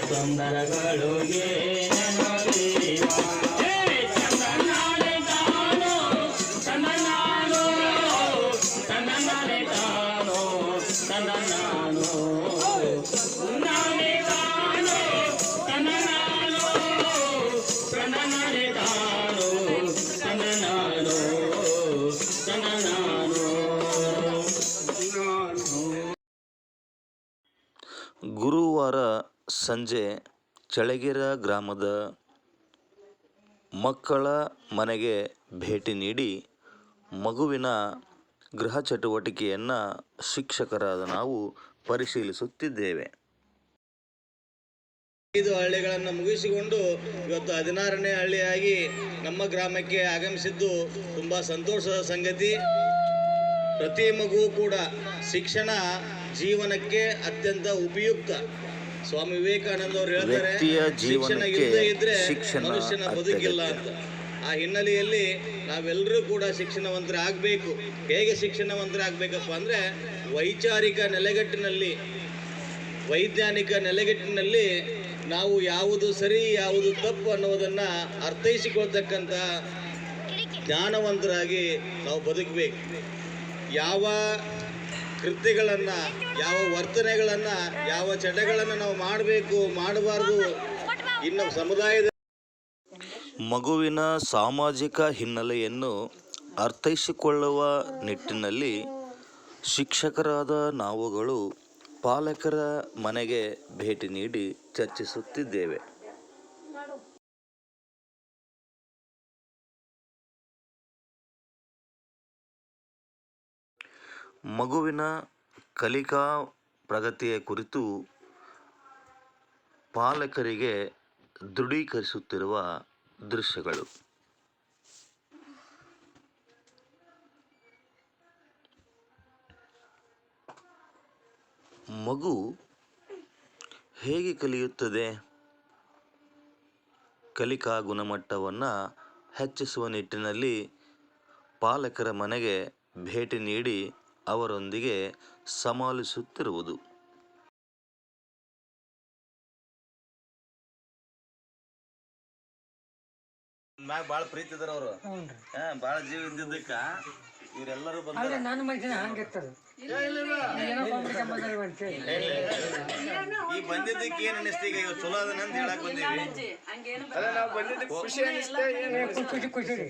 ತೊಂದರೆಗಳಿಗೆ ಗುರುವಾರ ಸಂಜೆ ಚಳಗೆರೆ ಗ್ರಾಮದ ಮಕ್ಕಳ ಮನೆಗೆ ಭೇಟಿ ನೀಡಿ ಮಗುವಿನ ಗೃಹ ಚಟುವಟಿಕೆಯನ್ನು ಶಿಕ್ಷಕರಾದ ನಾವು ಪರಿಶೀಲಿಸುತ್ತಿದ್ದೇವೆ. 5 ಹಳ್ಳಿಗಳನ್ನು ಮುಗಿಸಿಕೊಂಡು ಇವತ್ತು 16ನೇ ಹಳ್ಳಿಯಾಗಿ ನಮ್ಮ ಗ್ರಾಮಕ್ಕೆ ಆಗಮಿಸಿದ್ದು ತುಂಬ ಸಂತೋಷದ ಸಂಗತಿ. ಪ್ರತಿ ಮಗು ಕೂಡ ಶಿಕ್ಷಣ ಜೀವನಕ್ಕೆ ಅತ್ಯಂತ ಉಪಯುಕ್ತ. ಸ್ವಾಮಿ ವಿವೇಕಾನಂದ ಅವರು ಹೇಳ್ತಾರೆ, ಶಿಕ್ಷಣ ಇಲ್ಲದೆ ಇದ್ರೆ ಮನುಷ್ಯನ ಬದುಕಿಲ್ಲ ಅಂತ. ಆ ಹಿನ್ನೆಲೆಯಲ್ಲಿ ನಾವೆಲ್ಲರೂ ಕೂಡ ಶಿಕ್ಷಣವಂತರಾಗಬೇಕು. ಹೇಗೆ ಶಿಕ್ಷಣವಂತರಾಗಬೇಕಪ್ಪ ಅಂದರೆ, ವೈಚಾರಿಕ ನೆಲೆಗಟ್ಟಿನಲ್ಲಿ, ವೈಜ್ಞಾನಿಕ ನೆಲೆಗಟ್ಟಿನಲ್ಲಿ ನಾವು ಯಾವುದು ಸರಿ ಯಾವುದು ತಪ್ಪು ಅನ್ನೋದನ್ನು ಅರ್ಥೈಸಿಕೊಳ್ತಕ್ಕಂಥ ಜ್ಞಾನವಂತರಾಗಿ ನಾವು ಬದುಕಬೇಕು. ಯಾವ ಕೃತ್ಯಗಳನ್ನು, ಯಾವ ವರ್ತನೆಗಳನ್ನು, ಯಾವ ಚಟಗಳನ್ನು ನಾವು ಮಾಡಬೇಕು ಮಾಡಬಾರ್ದು, ಇನ್ನು ಸಮುದಾಯದ ಮಗುವಿನ ಸಾಮಾಜಿಕ ಹಿನ್ನೆಲೆಯನ್ನು ಅರ್ಥೈಸಿಕೊಳ್ಳುವ ನಿಟ್ಟಿನಲ್ಲಿ ಶಿಕ್ಷಕರಾದ ನಾವುಗಳು ಪಾಲಕರ ಮನೆಗೆ ಭೇಟಿ ನೀಡಿ ಚರ್ಚಿಸುತ್ತಿದ್ದೇವೆ. ಮಗುವಿನ ಕಲಿಕಾ ಪ್ರಗತಿಯ ಕುರಿತು ಪಾಲಕರಿಗೆ ದೃಢೀಕರಿಸುತ್ತಿರುವ ದೃಶ್ಯಗಳು. ಮಗು ಹೇಗೆ ಕಲಿಯುತ್ತದೆ? ಕಲಿಕಾ ಗುಣಮಟ್ಟವನ್ನು ಹೆಚ್ಚಿಸುವ ನಿಟ್ಟಿನಲ್ಲಿ ಪಾಲಕರ ಮನೆಗೆ ಭೇಟಿ ನೀಡಿ ಅವರೊಂದಿಗೆ ಸಮಾಲೋಚಿಸುತ್ತಿರುವುದು. ಮ್ಯಾಗ ಭಾಳ ಪ್ರೀತಿ ಇದಾರ ಅವರು, ಭಾಳ ಜೀವ ಇದ್ದಿದ್ದಕ್ಕ ಇವರೆಲ್ಲರೂ ಬಂದ. ನನ್ನ ಮನುಷ್ಯನ ಹಂಗಿರ್ತದೆ. ಈ ಬಂದಿದ್ದಕ್ಕೆ ಏನ್ ಅನಿಸ್ತು? ಈಗ ಚಲೋ ಅದನ್ನಂತ ಹೇಳಕ್ ಬಂದೀವಿ. ಖುಷಿ ರೀ.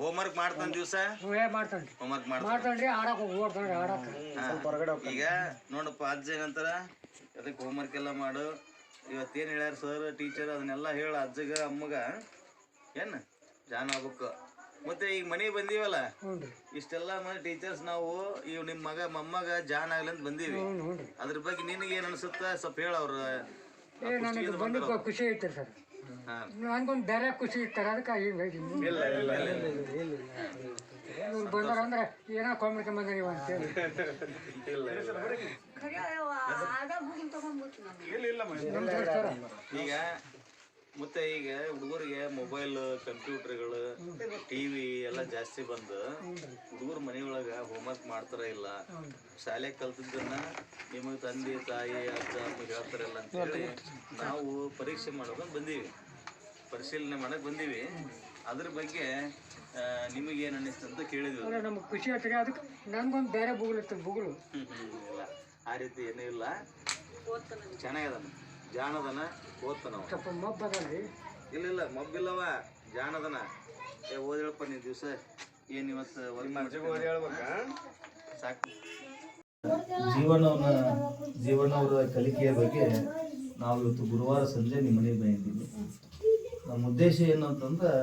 ಹೋಮ್ವರ್ಕ್ ಮಾಡ್ತಾನ ದಿವಸ ಹೋಮ್ವರ್ಕ್ ಮಾಡ್ತಾನ್ರಿ. ಆಡಕ್ ಈಗ ನೋಡಪ್ಪ, ಅಜ್ಜ ಏನಂತಾರ, ಅದಕ್ಕೆ ಹೋಮ್ವರ್ಕ್ ಎಲ್ಲ ಮಾಡು. ಇವತ್ತೇನು ಹೇಳ್ಯಾರ ಸರ್ ಟೀಚರ್ ಅದನ್ನೆಲ್ಲ ಹೇಳ ಅಜ್ಜಗ ಅಮ್ಮಗ, ಏನ್ ಜಾನ್ ಆಗ್ಬೇಕು. ಮತ್ತೆ ಈಗ ಮನೆಗೆ ಬಂದೀವಲ್ಲ, ಇಷ್ಟೆಲ್ಲ ಮಂದಿ ಟೀಚರ್ಸ್ ನಾವು ಇವ್ ನಿಮ್ಮ ಮಗ ಮೊಮ್ಮಗ ಜಾನ್ ಆಗ್ಲಿ ಅಂತ ಬಂದೀವಿ. ಅದ್ರ ಬಗ್ಗೆ ನಿನಗೆ ಏನ್ ಅನ್ಸುತ್ತ ಸ್ವಲ್ಪ ಹೇಳ. ಅವ್ರ ಖುಷಿ ಐತೆ ಸರ್, ನನ್ಗೊಂದು ಬೇರೆ ಖುಷಿ ಇರ್ತಾರೆ. ಅದಕ್ಕೆ ಇವ್ರು ಬಂದಾರ ಅಂದ್ರೆ ಏನೋ ಕೊಂಬಿಡ್ಕೊಂಡ್ ಬಂದ ನೀವು ಅಂತೇಳಿ. ಈಗ ಮತ್ತೆ ಈಗ ಹುಡುಗರಿಗೆ ಮೊಬೈಲ್, ಕಂಪ್ಯೂಟರ್ಗಳು, ಟಿವಿ ಎಲ್ಲ ಜಾಸ್ತಿ ಬಂದು ಹುಡುಗರು ಮನೆಯೊಳಗ ಹೋಮ್ವರ್ಕ್ ಮಾಡ್ತಾರ ಇಲ್ಲ. ಶಾಲೆ ಕಲ್ತಿದ್ದನ್ನ ನಿಮಗೆ ತಂದೆ ತಾಯಿ ಅಜ್ಜ ಅಮ್ಮ ಹೇಳ್ತಾರಲ್ಲ ಅಂತೇಳಿ ನಾವು ಪರೀಕ್ಷೆ ಮಾಡೋದನ್ನ ಬಂದೀವಿ, ಪರಿಶೀಲನೆ ಮಾಡಕ್ ಬಂದೀವಿ. ಅದ್ರ ಬಗ್ಗೆ ನಿಮಗೇನು ಅನ್ನಿಸ್ತು ಅಂತ ಕೇಳಿದ್ವಿ. ನಮ್ಗೆ ಖುಷಿ ಆಗ್ತದೆ. ಅದಕ್ಕೆ ನನ್ಗೊಂದು ಬೇರೆ ಬುಗುಳು ಇರ್ತದೆ. ಬುಗುಳು ಇಲ್ಲ, ಆ ರೀತಿ ಏನೂ ಇಲ್ಲ. ಚೆನ್ನಾಗದನ, ಜಾಣದನ, ಓದ್ತಾನ. ಸ್ವಲ್ಪ ಮಬ್ಬದಲ್ರಿ. ಇಲ್ಲ ಮಬ್ಬಿಲ್ಲವ, ಜಾಣದನ. ಓದ್ ಹೇಳಪ್ಪ ನೀನ್ ದಿವಸ ಏನ್ ಇವತ್ತು ಸಾಕು. ಜೀವನವರ ಕಲಿಕೆಯ ಬಗ್ಗೆ ನಾವು ಇವತ್ತು ಗುರುವಾರ ಸಂಜೆ ನಿಮ್ಮ ಮನೆಗೆ ಬಂದಿದ್ದೀವಿ. ನಮ್ಮ ಉದ್ದೇಶ ಏನು ಅಂತಂದ್ರೆ,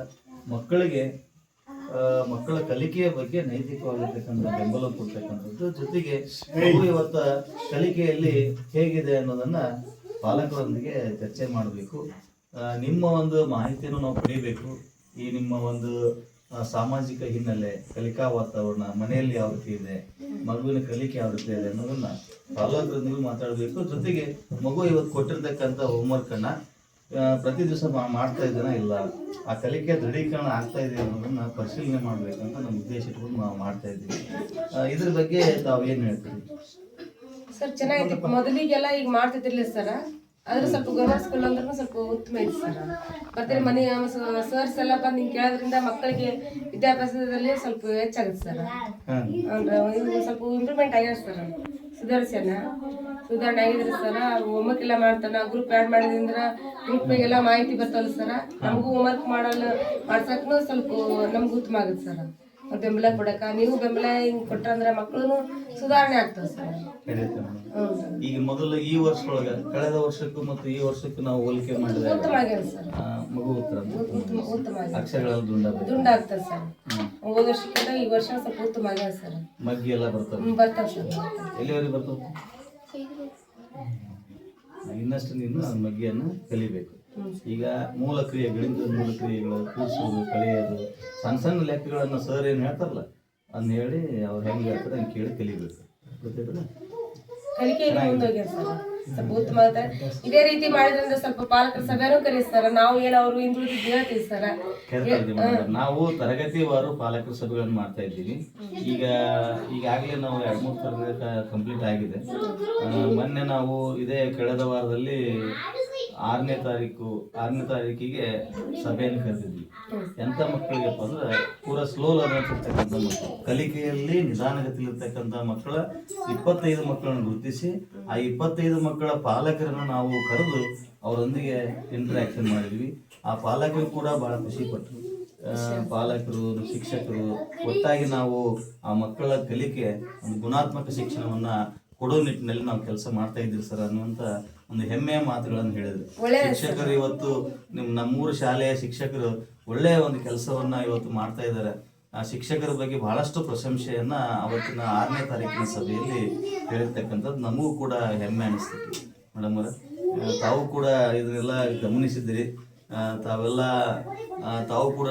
ಮಕ್ಕಳ ಕಲಿಕೆಯ ಬಗ್ಗೆ ನೈತಿಕವಾಗಿರ್ತಕ್ಕಂಥ ಬೆಂಬಲ ಕೊಡ್ತಕ್ಕಂಥದ್ದು, ಜೊತೆಗೆ ಇವತ್ತು ಕಲಿಕೆಯಲ್ಲಿ ಹೇಗಿದೆ ಅನ್ನೋದನ್ನ ಪಾಲಕರೊಂದಿಗೆ ಚರ್ಚೆ ಮಾಡಬೇಕು. ನಿಮ್ಮ ಒಂದು ಮಾಹಿತಿಯನ್ನು ನಾವು ಪಡಿಬೇಕು. ಈ ನಿಮ್ಮ ಒಂದು ಸಾಮಾಜಿಕ ಹಿನ್ನೆಲೆ, ಕಲಿಕಾ ವಾತಾವರಣ ಮನೆಯಲ್ಲಿ ಯಾವ ರೀತಿ ಇದೆ, ಮಗುವಿನ ಕಲಿಕೆ ಯಾವ ರೀತಿ ಇದೆ ಅನ್ನೋದನ್ನ ಪಾಲಕರೊಂದಿಗೆ ಮಾತಾಡಬೇಕು. ಜೊತೆಗೆ ಮಗು ಇವತ್ತು ಕೊಟ್ಟಿರ್ತಕ್ಕಂಥ ಹೋಮ್ವರ್ಕ್ ಅನ್ನ ಪ್ರತಿ ದಿವಸ ಮಾಡ್ತಾ ಇದ್ದಾನ ಇಲ್ಲ, ಆ ಕಲಿಕೆ ದೃಢೀಕರಣ ಆಗ್ತಾ ಇದೆ ಅನ್ನೋದನ್ನ ಪರಿಶೀಲನೆ ಮಾಡ್ಬೇಕಂತ ನಮ್ಮ ಉದ್ದೇಶ ಇಟ್ಕೊಂಡು ನಾವು ಮಾಡ್ತಾ ಇದ್ದೀವಿ. ಇದ್ರ ಬಗ್ಗೆ ತಾವು ಏನ್ ಹೇಳ್ತೀವಿ? ಸರ್ ಚೆನ್ನಾಗೈತಿ. ಮೊದಲಿಗೆಲ್ಲ ಈಗ ಮಾಡ್ತಿದ್ದಿರ್ಲಿಲ್ಲ ಸರ್, ಆದ್ರೆ ಸ್ವಲ್ಪ ಗೌರ್ಮೆಂಟ್ ಸ್ಕೂಲ್ ಅಂದ್ರೂ ಸ್ವಲ್ಪ ಉತ್ತಮ ಐತಿ ಸರ್. ಮತ್ತೆ ಮನೆ ಸರ್ಸ್ ಎಲ್ಲ ಬಂದು ಹಿಂಗೆ ಕೇಳೋದ್ರಿಂದ ಮಕ್ಕಳಿಗೆ ವಿದ್ಯಾಭ್ಯಾಸದಲ್ಲಿ ಸ್ವಲ್ಪ ಹೆಚ್ಚಾಗುತ್ತೆ ಸರ್. ಅಂದ್ರೆ ಇವಾಗ ಸ್ವಲ್ಪ ಇಂಪ್ರೂವ್ಮೆಂಟ್ ಆಗ್ಯಾರ ಸರ್, ಸುಧಾರಣೆ ಆಗಿದ್ರಿ ಸರ್. ಹೋಮ್ವರ್ಕ್ ಎಲ್ಲ ಮಾಡ್ತಾನ, ಗ್ರೂಪ್ ಆ್ಯಡ್ ಮಾಡಿದ್ರಿಂದ ಗ್ರೂಪ್ಗೆಲ್ಲ ಮಾಹಿತಿ ಬರ್ತಲ್ಲ ಸರ್. ನಮಗೂ ಹೋಮ್ವರ್ಕ್ ಮಾಡ್ಸಕ್ಕೂ ಸ್ವಲ್ಪ ನಮ್ಗೆ ಉತ್ತಮ ಆಗುತ್ತೆ ಸರ್. ಬೆಂಬಲ ಕೊಡಕ ನೀವು ಬೆಂಬಲ ಹಿಂಗ್ ಕೊಟ್ರಂದ್ರೆ ಮಕ್ಕಳು ಸುಧಾರಣೆ ಆಗ್ತದೆ ಸರ್. ಈಗ ಮೊದಲು ಈ ವರ್ಷದೊಳಗ ಕಳೆದ ವರ್ಷಕ್ಕೂ ಮತ್ತು ಈ ವರ್ಷಕ್ಕೂ ನಾವು ಹೋಲಿಕೆ ಮಾಡಿದ್ರೆ ಉತ್ತಮ ಆಗ್ಯಾರ ಸರ್. ಮಗು ಉತ್ತರ ಉತ್ತಮ ಆಗ್ಯಾರ, ಅಕ್ಷರಗಳ ದುಂಡಾಗ್ತದೆ ಸರ್. ಹೋದ ವರ್ಷಕ್ಕಿಂತ ಈ ವರ್ಷ ಸ್ವಲ್ಪ ಉತ್ತಮ ಆಗ್ಯಾರ ಸರ್. ಮಗ್ಗಿ ಎಲ್ಲ ಬರ್ತವೆ ಬರ್ತಾವ ಸರ್. ಎಲ್ಲಿವರೆಗೆ ಬರ್ತವೆ? ಇನ್ನಷ್ಟು ನೀನು ಆ ಮಗ್ಗಿಯನ್ನು ಕಲಿಬೇಕು. ಈಗ ಮೂಲ ಕ್ರಿಯೆಗಳಿಂದ ಮೂಲ ಕ್ರಿಯೆಗಳು ಕೂರಿಸೋದು, ಕಲಿಯೋದು, ಸಣ್ಣ ಸಣ್ಣ ಲೆಕ್ಕಗಳನ್ನು ಸರ್ ಏನು ಹೇಳ್ತಾರಲ್ಲ ಅದನ್ನ ಹೇಳಿ ಅವ್ರು ಹೆಂಗೆ ಹೇಳ್ತಾರೆ ಹಂಗೆ ಕೇಳಿ ಕಲಿಬೇಕು. ಗೊತ್ತಿಲ್ಲ ಕಲಿಕೆಯಲ್ಲಿ ಮುಂದೋಗ್ಯಾರ ಸರ್, ಸ್ವಲ್ಪ ಉತ್ತಮ ಆಗ್ತಾರೆ. ಇದೇ ರೀತಿ ಮಾಡಿದ್ರಿಂದ ಸ್ವಲ್ಪ ಪಾಲಕರ ಸಭೆನೂ ಕರೀತಾರೆ. ನಾವು ಏನು ಅವರು ಹಿಂದುಳಿದು ಹೇಳ್ತೀವಿ ಸರ್. ನಾವು ತರಗತಿವಾರು ಪಾಲಕರ ಸಭೆಗಳನ್ನು ಮಾಡ್ತಾ ಇದ್ದೀವಿ. ಈಗಾಗಲೇ ನಾವು 2-3 ತರಗತಿ ಕಂಪ್ಲೀಟ್ ಆಗಿದೆ. ಮೊನ್ನೆ ನಾವು ಇದೇ ಕಳೆದ ವಾರದಲ್ಲಿ 6ನೇ ತಾರೀಕಿಗೆ ಸಭೆಯನ್ನು ಕರೆದಿದ್ವಿ. ಎಂಥ ಮಕ್ಕಳಿಗೆಪ್ಪ ಅಂದ್ರೆ ಪೂರ ಸ್ಲೋ ಲರ್ನರ್ಸ್ ಇರ್ತಕ್ಕಂಥ ಮಕ್ಕಳು, ಕಲಿಕೆಯಲ್ಲಿ ನಿಧಾನಗತಿಲಿರ್ತಕ್ಕಂಥ ಮಕ್ಕಳ 25 ಮಕ್ಕಳನ್ನು ಗುರುತಿಸಿ ಆ 25 ಮಕ್ಕಳ ಪಾಲಕರನ್ನು ನಾವು ಕರೆದು ಅವರೊಂದಿಗೆ ಇಂಟ್ರಾಕ್ಷನ್ ಮಾಡಿದ್ವಿ. ಆ ಪಾಲಕರು ಕೂಡ ಬಹಳ ಖುಷಿ ಪಟ್ಟರು. ಪಾಲಕರು, ಶಿಕ್ಷಕರು ಒಟ್ಟಾಗಿ ನಾವು ಆ ಮಕ್ಕಳ ಕಲಿಕೆ ಒಂದು ಗುಣಾತ್ಮಕ ಶಿಕ್ಷಣವನ್ನ ಕೊಡೋ ನಿಟ್ಟಿನಲ್ಲಿ ನಾವು ಕೆಲಸ ಮಾಡ್ತಾ ಇದ್ದೀವಿ ಸರ್ ಅನ್ನುವಂಥ ಒಂದು ಹೆಮ್ಮೆಯ ಮಾತುಗಳನ್ನು ಹೇಳಿದ್ರು ಶಿಕ್ಷಕರು. ಇವತ್ತು ನಮ್ಮೂರು ಶಾಲೆಯ ಶಿಕ್ಷಕರು ಒಳ್ಳೆಯ ಒಂದು ಕೆಲಸವನ್ನ ಇವತ್ತು ಮಾಡ್ತಾ ಇದ್ದಾರೆ. ಆ ಶಿಕ್ಷಕರ ಬಗ್ಗೆ ಬಹಳಷ್ಟು ಪ್ರಶಂಸೆಯನ್ನ ಅವತ್ತಿನ 6ನೇ ತಾರೀಕಿನ ಸಭೆಯಲ್ಲಿ ಹೇಳಿರ್ತಕ್ಕಂಥದ್ದು ನಮಗೂ ಕೂಡ ಹೆಮ್ಮೆ ಅನಿಸ್ತೈತಿ. ಮೇಡಮ್ ಅವರ ತಾವು ಕೂಡ ಇದನ್ನೆಲ್ಲ ಗಮನಿಸಿದ್ದೀರಿ. ತಾವು ಕೂಡ